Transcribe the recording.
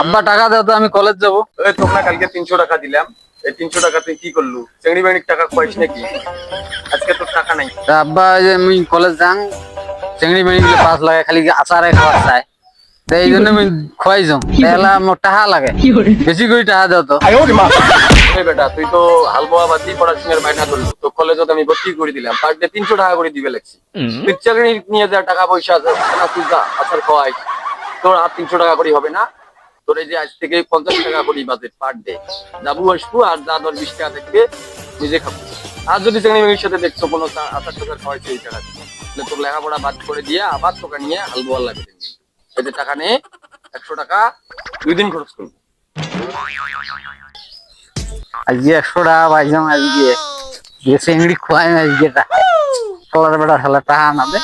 আব্বা টাকা দাও তো, আমি কলেজ যাবো। ওই তোমরা কালকে 300 টাকা দিলাম, এই 300 টাকা তুই কি করলু? চেংড়ি বেংড়ির টাকা খোয়াইস নাকি? আজকে তোর টাকা নাই। তা আব্বা ওই যে আমি কলেজ যাং, চেংড়ি মেড়ি গুলো 5 লাগে, খালি আচারে খাওয়ার চাই। তো এই জন্য আমি খোয়াই যাম, তাহলে আমার টাকা লাগে, বেশি করে টাকা দাও তো। ওই বেটা তুই তো হালবোয়া বাদ দিয়ে পড়াশোনার বায়না করলু, তো কলেজত আমি ভর্তি করে দিলাম, পার ডে 300 টাকা করে দিবে লাগছি। তুই চাকরি নিয়ে যা টাকা পয়সা আছে না, তুই যা আচার খাওয়াই, তোর আর 300 টাকা করে হবে না। তোর এই যে আজ থেকে 50 টাকা করে বাজেট পার ডে, যাবো আসবো আর যা 10-20 টাকা থাকবে নিজে খাবো। আর যদি চেংড়ি মেয়ের সাথে দেখছো কোনো আচার টাচার খাওয়াইছে এই টাকা দিয়ে, তাহলে তোর লেখাপড়া বাদ করে দিয়ে আবার তোকে নিয়ে হালবোয়ার লাগে দেখবি। এতে টাকা নে, 100 টাকা 2 দিন খরচ করবো। আজকে 100 টাকা পাইছাম, আজকে যে চিংড়ি খোয়াই আজকে টাকা, খালার বেটা খালা টাকা না দে।